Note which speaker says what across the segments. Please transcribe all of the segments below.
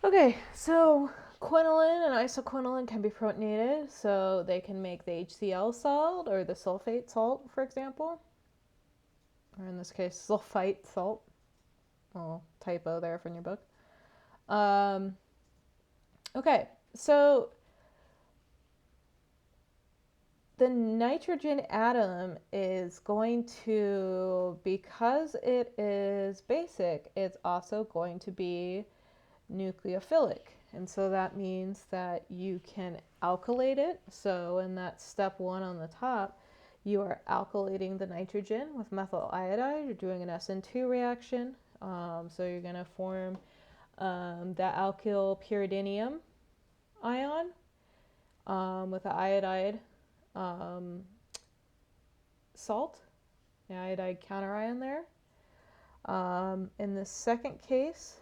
Speaker 1: Okay, so quinoline and isoquinoline can be protonated, so they can make the HCl salt or the sulfate salt, for example, or in this case, sulfite salt. Oh, typo there from your book. Um, okay, so the nitrogen atom is going to, because it is basic, it's also going to be nucleophilic. And so that means that you can alkylate it. So in that step 1 on the top, you are alkylating the nitrogen with methyl iodide. You're doing an SN2 reaction. So you're going to form that alkyl pyridinium ion with the iodide salt, the iodide counterion there. In the second case,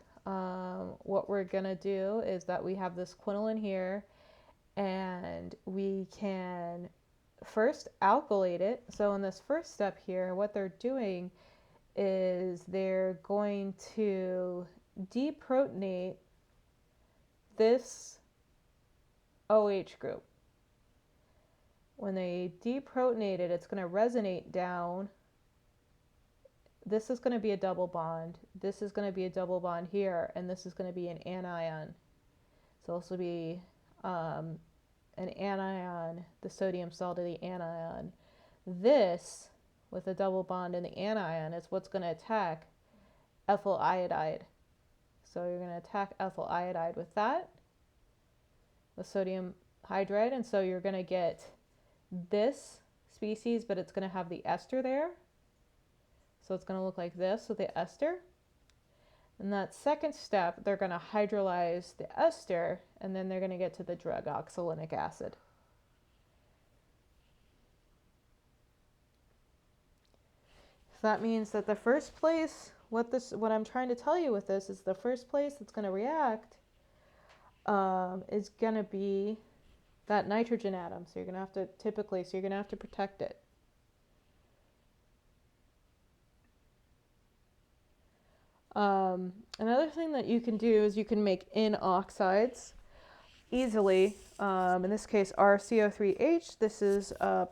Speaker 1: what we're going to do is that we have this quinoline here, and we can first alkylate it. So in this first step here, what they're doing is they're going to deprotonate this OH group. When they deprotonate it, it's going to resonate down. This is going to be a double bond. This is going to be a double bond here, and this is going to be an anion. So this will be an anion, the sodium salt of the anion. This, with a double bond in the anion, is what's going to attack ethyl iodide. So you're going to attack ethyl iodide with that, with sodium hydride, and so you're going to get this species, but it's going to have the ester there. So it's going to look like this with the ester. In that second step, they're going to hydrolyze the ester, and then they're going to get to the drug oxalic acid. So that means that the first place, what I'm trying to tell you with this is the first place that's going to react is going to be that nitrogen atom. So you're going to have to protect it. Another thing that you can do is you can make N oxides easily. In this case, RCO3H. This is a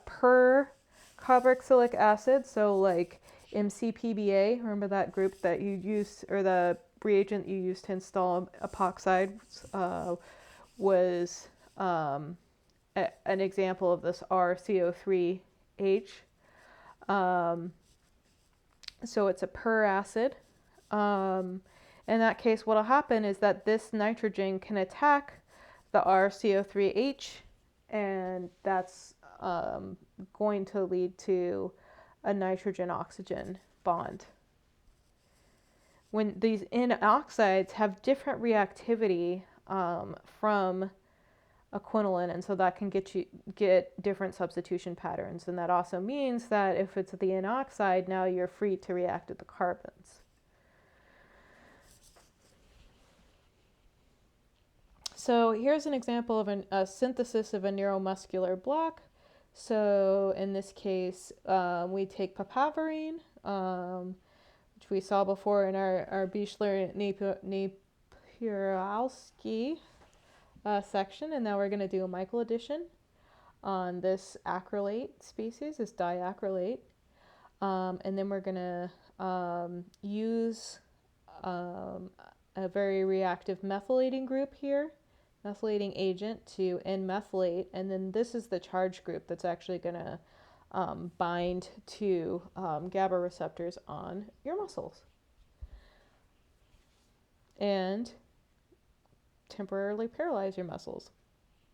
Speaker 1: per carboxylic acid, so like MCPBA. Remember that group that you used, or the reagent you used to install epoxide was an example of this RCO3H. So it's a per acid. In that case, what will happen is that this nitrogen can attack the RCO3H, and that's going to lead to a nitrogen-oxygen bond. When these N oxides have different reactivity from a quinoline, and so that can get different substitution patterns, and that also means that if it's the N oxide, now you're free to react with the carbons. So here's an example of a synthesis of a neuromuscular block. So in this case, we take papaverine, which we saw before in our Bieshler-Napieralski section, and now we're going to do a Michael addition on this acrylate species, this diacrylate, and then we're going to use a very reactive methylating group here, methylating agent, to N-methylate, and then this is the charge group that's actually going to bind to GABA receptors on your muscles and temporarily paralyze your muscles.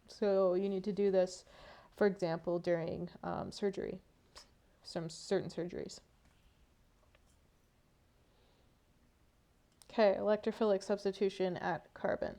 Speaker 1: So you need to do this, for example, during surgery, some certain surgeries. Okay, electrophilic substitution at carbon.